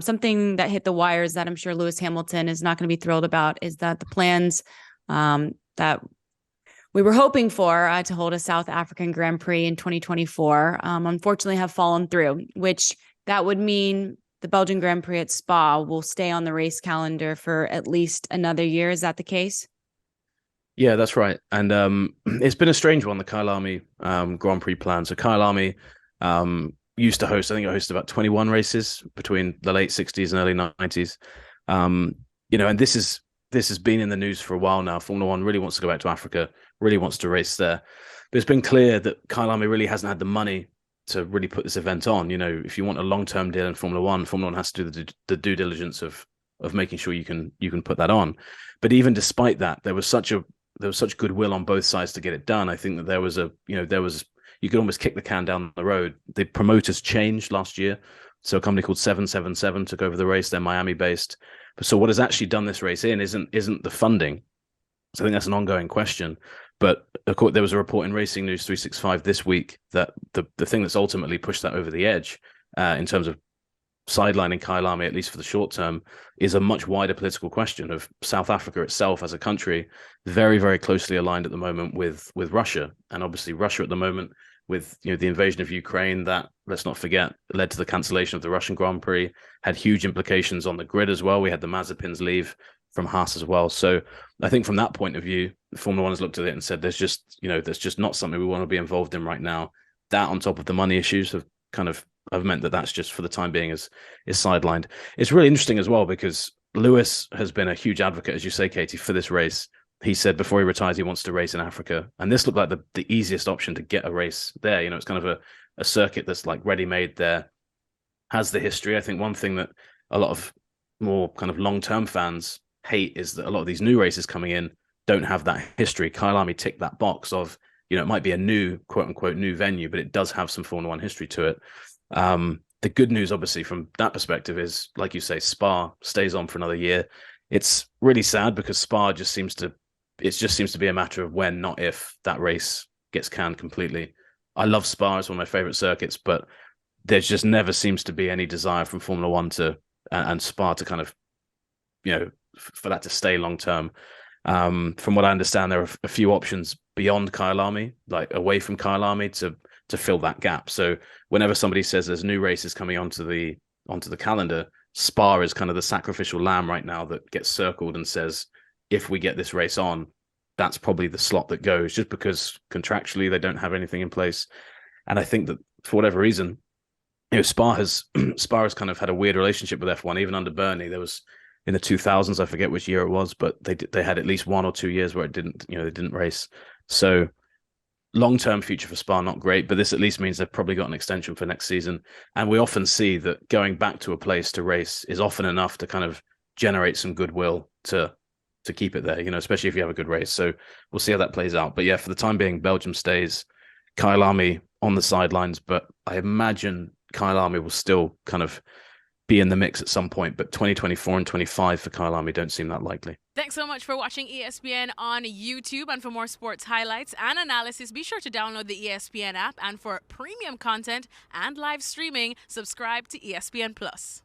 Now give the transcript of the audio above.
Something that hit the wires that I'm sure Lewis Hamilton is not going to be thrilled about is that the plans that we were hoping for to hold a South African Grand Prix in 2024, unfortunately have fallen through, which that would mean the Belgian Grand Prix at Spa will stay on the race calendar for at least another year. Is that the case? Yeah, that's right. And it's been a strange one, the Kyalami Grand Prix plan. So Kyalami used to host, I think it hosted about 21 races between the late 60s and early 90s. Um, and this has been in the news for a while now. Formula One really wants to go back to Africa, really wants to race there. But it's been clear that Kyalami really hasn't had the money to really put this event on. If you want a long-term deal in Formula One has to do the due diligence of making sure you can put that on. But even despite that, there was such goodwill on both sides to get it done. I think that you could almost kick the can down the road. The promoters changed last year. So a company called 777 took over the race. They're Miami based. So what has actually done this race in isn't the funding. So I think that's an ongoing question. But of course, there was a report in Racing News 365 this week that the thing that's ultimately pushed that over the edge in terms of sidelining Kyalami, at least for the short term, is a much wider political question of South Africa itself as a country, very, very closely aligned at the moment with Russia. And obviously Russia at the moment, with the invasion of Ukraine, that, let's not forget, led to the cancellation of the Russian Grand Prix, had huge implications on the grid as well. We had the Mazepins leave from Haas as well. So I think from that point of view, Formula One has looked at it and said, there's just not something we want to be involved in right now. That on top of the money issues have meant that that's just for the time being is sidelined. It's really interesting as well because Lewis has been a huge advocate, as you say, Katie, for this race. He said before he retires, he wants to race in Africa. And this looked like the easiest option to get a race there. It's kind of a circuit that's like ready-made there, has the history. I think one thing that a lot of more kind of long-term fans hate is that a lot of these new races coming in don't have that history. Kyalami ticked that box of, it might be a new, quote unquote, new venue, but it does have some Formula One history to it. The good news, obviously, from that perspective is, like you say, Spa stays on for another year. It's really sad because Spa just seems to be a matter of when, not if, that race gets canned completely. I love Spa; it's one of my favorite circuits, but there's just never seems to be any desire from Formula One and Spa to kind of, for that to stay long term. From what I understand, there are a few options beyond Kyalami, like away from Kyalami, to fill that gap. So whenever somebody says there's new races coming onto the calendar, Spa is kind of the sacrificial lamb right now that gets circled and says, if we get this race on, that's probably the slot that goes, just because contractually they don't have anything in place. And I think that for whatever reason, Spa has kind of had a weird relationship with F1, even under Bernie. There was in the 2000s, I forget which year it was, but they had at least 1 or 2 years where they didn't race. So long-term future for Spa, not great, but this at least means they've probably got an extension for next season. And we often see that going back to a place to race is often enough to kind of generate some goodwill to keep it there, especially if you have a good race. So we'll see how that plays out. But yeah, for the time being, Belgium stays, Kyalami on the sidelines, but I imagine Kyalami will still kind of be in the mix at some point, but 2024 and 25 for Kyalami don't seem that likely. Thanks so much for watching ESPN on YouTube. And for more sports highlights and analysis, be sure to download the ESPN app. And for premium content and live streaming, subscribe to ESPN Plus.